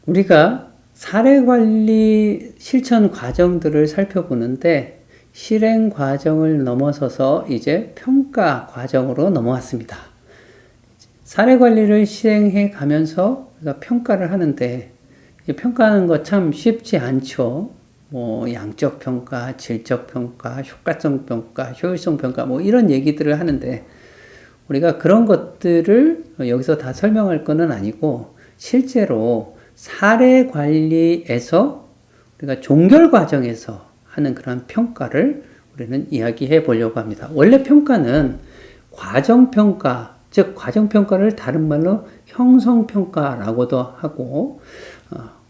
우리가 사례관리 실천 과정들을 살펴보는데 실행 과정을 넘어서서 이제 평가 과정으로 넘어왔습니다. 사례관리를 실행해 가면서 우리가 평가를 하는데 평가하는 거 참 쉽지 않죠. 양적 평가, 질적 평가, 효과성 평가, 효율성 평가 이런 얘기들을 하는데 우리가 그런 것들을 여기서 다 설명할 거는 아니고 실제로 사례 관리에서 우리가 종결 과정에서 하는 그런 평가를 우리는 이야기해 보려고 합니다. 원래 평가는 과정평가, 즉 과정평가를 다른 말로 형성평가라고도 하고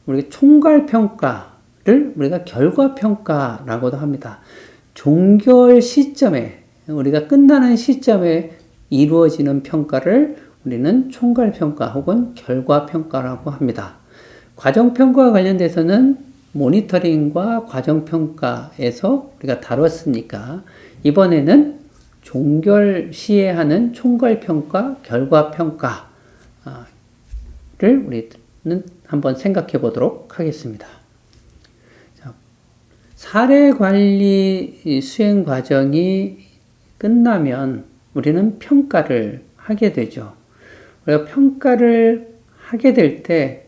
우리가 총괄평가를 우리가 결과평가라고도 합니다. 종결 시점에 우리가 끝나는 시점에 이루어지는 평가를 우리는 총괄평가 혹은 결과평가라고 합니다. 과정평가와 관련돼서는 모니터링과 과정평가에서 우리가 다뤘으니까 이번에는 종결 시에 하는 총괄평가, 결과평가를 우리는 한번 생각해 보도록 하겠습니다. 사례관리 수행 과정이 끝나면 우리는 평가를 하게 되죠. 우리가 평가를 하게 될 때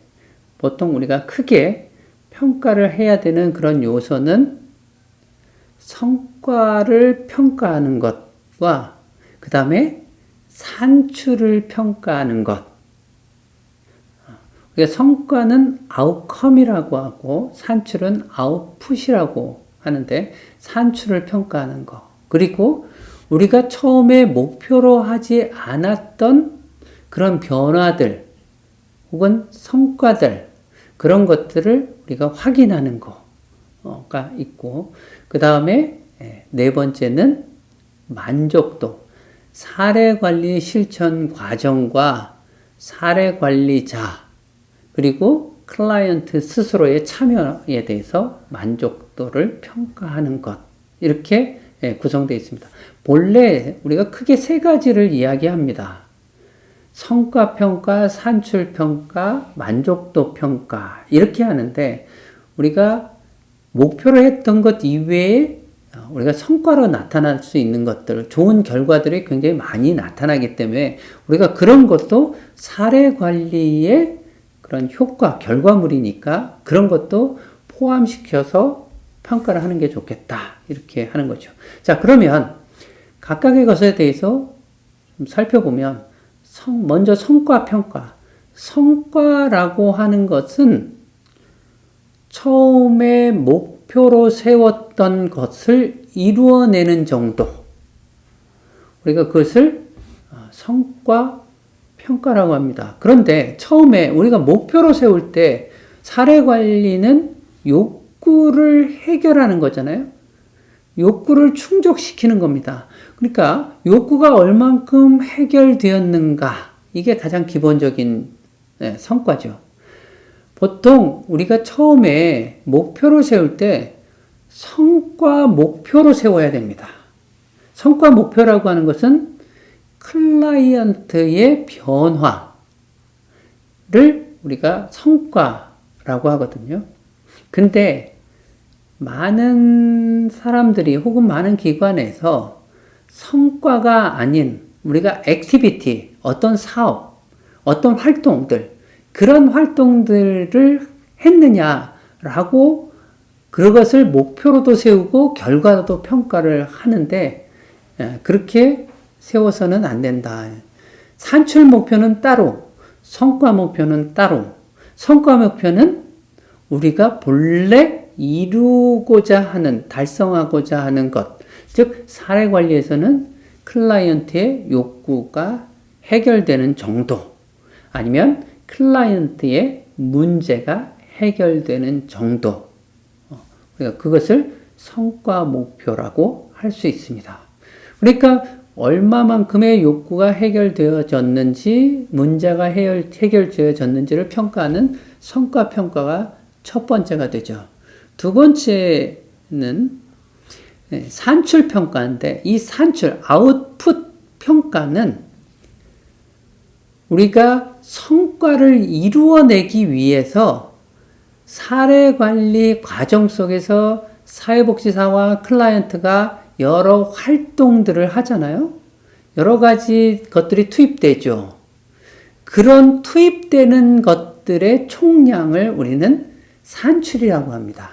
보통 우리가 크게 평가를 해야 되는 그런 요소는 성과를 평가하는 것과 그 다음에 산출을 평가하는 것. 성과는 아웃컴이라고 하고 산출은 아웃풋이라고 하는데 산출을 평가하는 것. 그리고 우리가 처음에 목표로 하지 않았던 그런 변화들 혹은 성과들 그런 것들을 우리가 확인하는 거가 있고 그 다음에 네 번째는 만족도, 사례관리 실천 과정과 사례관리자 그리고 클라이언트 스스로의 참여에 대해서 만족도를 평가하는 것 이렇게 구성되어 있습니다. 본래 우리가 크게 세 가지를 이야기합니다. 성과평가, 산출평가, 만족도평가 이렇게 하는데 우리가 목표로 했던 것 이외에 우리가 성과로 나타날 수 있는 것들, 좋은 결과들이 굉장히 많이 나타나기 때문에 우리가 그런 것도 사례관리의 그런 효과, 결과물이니까 그런 것도 포함시켜서 평가를 하는 게 좋겠다. 이렇게 하는 거죠. 자, 그러면 각각의 것에 대해서 좀 살펴보면 먼저 성과평가. 성과라고 하는 것은 처음에 목표로 세웠던 것을 이루어내는 정도. 우리가 그것을 성과평가라고 합니다. 그런데 처음에 우리가 목표로 세울 때 사례관리는 욕구를 해결하는 거잖아요. 욕구를 충족시키는 겁니다. 그러니까 욕구가 얼만큼 해결되었는가 이게 가장 기본적인 성과죠. 보통 우리가 처음에 목표로 세울 때 성과 목표로 세워야 됩니다. 성과 목표라고 하는 것은 클라이언트의 변화를 우리가 성과라고 하거든요. 근데 많은 사람들이 혹은 많은 기관에서 성과가 아닌 우리가 액티비티, 어떤 사업, 어떤 활동들, 그런 활동들을 했느냐라고 그것을 목표로도 세우고 결과도 평가를 하는데 그렇게 세워서는 안 된다. 산출 목표는 따로, 성과 목표는 따로. 성과 목표는 우리가 본래 이루고자 하는, 달성하고자 하는 것, 즉 사례관리에서는 클라이언트의 욕구가 해결되는 정도 아니면 클라이언트의 문제가 해결되는 정도 그러니까 그것을 성과 목표라고 할 수 있습니다. 그러니까 얼마만큼의 욕구가 해결되어졌는지 문제가 해결되어졌는지를 평가하는 성과평가가 첫 번째가 되죠. 두 번째는 산출평가인데 이 산출, 아웃풋 평가는 우리가 성과를 이루어내기 위해서 사례 관리 과정 속에서 사회복지사와 클라이언트가 여러 활동들을 하잖아요. 여러 가지 것들이 투입되죠. 그런 투입되는 것들의 총량을 우리는 산출이라고 합니다.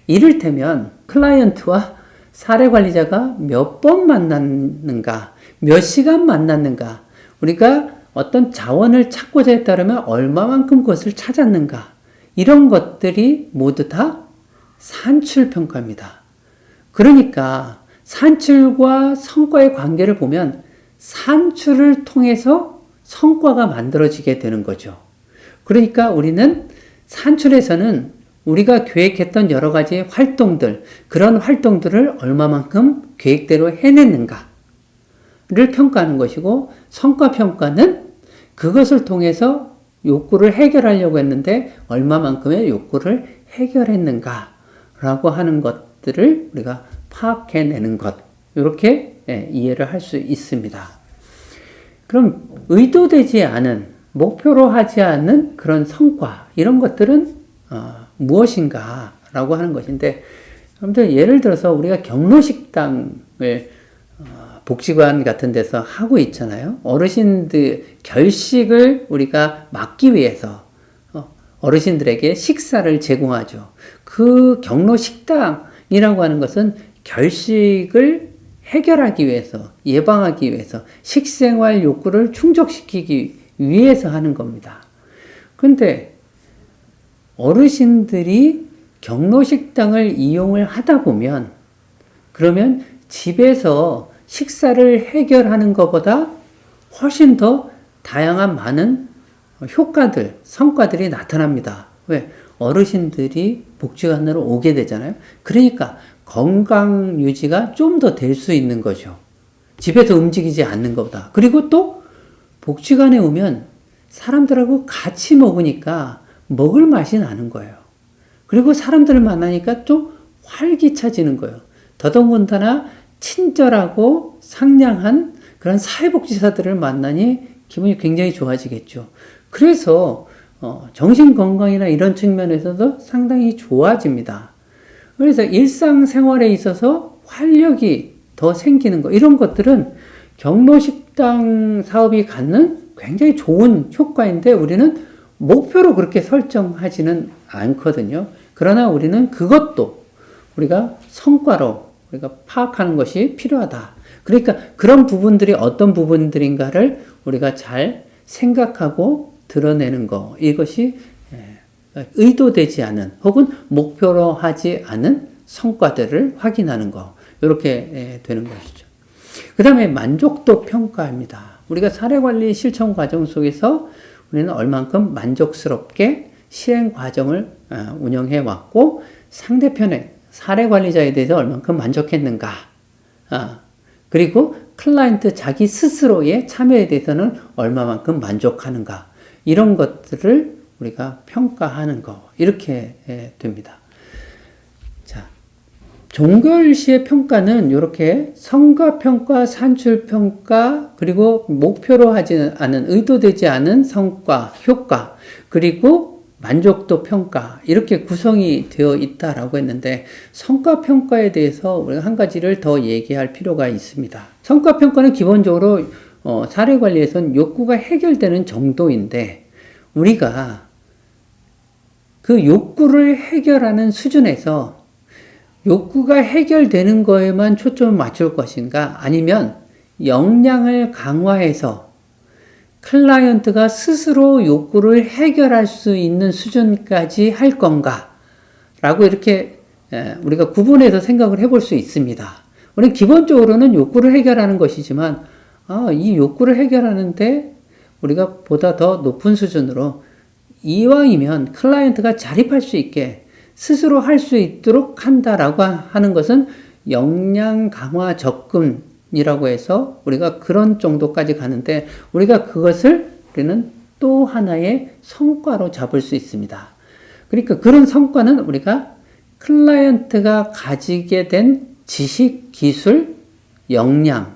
이를테면 클라이언트와 사례관리자가 몇 번 만났는가, 몇 시간 만났는가, 우리가 어떤 자원을 찾고자 했다면 얼마만큼 그것을 찾았는가, 이런 것들이 모두 다 산출평가입니다. 그러니까 산출과 성과의 관계를 보면 산출을 통해서 성과가 만들어지게 되는 거죠. 그러니까 우리는 산출에서는 우리가 계획했던 여러 가지 활동들, 그런 활동들을 얼마만큼 계획대로 해냈는가를 평가하는 것이고, 성과평가는 그것을 통해서 욕구를 해결하려고 했는데 얼마만큼의 욕구를 해결했는가라고 하는 것들을 우리가 파악해내는 것, 이렇게 이해를 할 수 있습니다. 그럼 의도되지 않은, 목표로 하지 않는 그런 성과, 이런 것들은 무엇인가 라고 하는 것인데, 여러분들 예를 들어서 우리가 경로식당을 복지관 같은 데서 하고 있잖아요. 어르신들 결식을 우리가 막기 위해서 어르신들에게 식사를 제공하죠. 그 경로식당이라고 하는 것은 결식을 해결하기 위해서, 예방하기 위해서, 식생활 욕구를 충족시키기 위해서 하는 겁니다. 근데 어르신들이 경로식당을 이용을 하다 보면, 그러면 집에서 식사를 해결하는 것보다 훨씬 더 다양한 많은 효과들, 성과들이 나타납니다. 왜? 어르신들이 복지관으로 오게 되잖아요. 그러니까 건강 유지가 좀 더 될 수 있는 거죠. 집에서 움직이지 않는 것보다. 그리고 또 복지관에 오면 사람들하고 같이 먹으니까 먹을 맛이 나는 거예요. 그리고 사람들을 만나니까 좀 활기차지는 거예요. 더더군다나 친절하고 상냥한 그런 사회복지사들을 만나니 기분이 굉장히 좋아지겠죠. 그래서 정신건강이나 이런 측면에서도 상당히 좋아집니다. 그래서 일상생활에 있어서 활력이 더 생기는 거, 이런 것들은 경로식당 사업이 갖는 굉장히 좋은 효과인데 우리는 목표로 그렇게 설정하지는 않거든요. 그러나 우리는 그것도 우리가 성과로 우리가 파악하는 것이 필요하다. 그러니까 그런 부분들이 어떤 부분들인가를 우리가 잘 생각하고 드러내는 거, 이것이 의도되지 않은 혹은 목표로 하지 않은 성과들을 확인하는 거, 이렇게 되는 것이죠. 그 다음에 만족도 평가입니다. 우리가 사례관리 실천 과정 속에서 우리는 얼만큼 만족스럽게 실행 과정을 운영해 왔고, 상대편의 사례관리자에 대해서 얼만큼 만족했는가, 그리고 클라이언트 자기 스스로의 참여에 대해서는 얼마만큼 만족하는가, 이런 것들을 우리가 평가하는 거, 이렇게 됩니다. 자, 종결시의 평가는 이렇게 성과평가, 산출평가, 그리고 목표로 하지 않은, 의도되지 않은 성과, 효과, 그리고 만족도 평가, 이렇게 구성이 되어 있다라고 했는데, 성과평가에 대해서 우리가 한 가지를 더 얘기할 필요가 있습니다. 성과평가는 기본적으로 사례관리에서는 욕구가 해결되는 정도인데, 우리가 그 욕구를 해결하는 수준에서 욕구가 해결되는 거에만 초점을 맞출 것인가, 아니면 역량을 강화해서 클라이언트가 스스로 욕구를 해결할 수 있는 수준까지 할 건가 라고 이렇게 우리가 구분해서 생각을 해볼 수 있습니다. 우리는 기본적으로는 욕구를 해결하는 것이지만, 이 욕구를 해결하는데 우리가 보다 더 높은 수준으로 이왕이면 클라이언트가 자립할 수 있게 스스로 할 수 있도록 한다라고 하는 것은 역량 강화 접근이라고 해서 우리가 그런 정도까지 가는데, 우리가 그것을 우리는 또 하나의 성과로 잡을 수 있습니다. 그러니까 그런 성과는 우리가 클라이언트가 가지게 된 지식, 기술, 역량,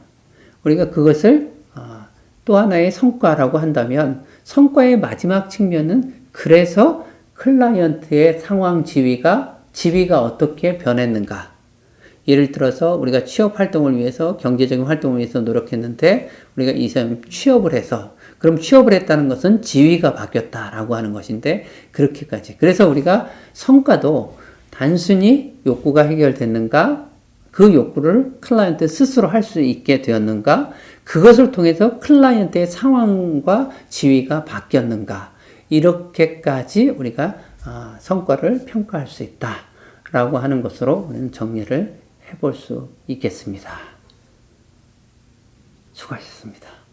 우리가 그것을 또 하나의 성과라고 한다면, 성과의 마지막 측면은 그래서 클라이언트의 상황 지위가 어떻게 변했는가. 예를 들어서 우리가 취업 활동을 위해서, 경제적인 활동을 위해서 노력했는데 우리가 이 사람이 취업을 해서, 그럼 취업을 했다는 것은 지위가 바뀌었다라고 하는 것인데, 그렇게까지. 그래서 우리가 성과도 단순히 욕구가 해결됐는가, 그 욕구를 클라이언트 스스로 할 수 있게 되었는가, 그것을 통해서 클라이언트의 상황과 지위가 바뀌었는가, 이렇게까지 우리가 성과를 평가할 수 있다라고 하는 것으로 우리는 정리를 해볼 수 있겠습니다. 수고하셨습니다.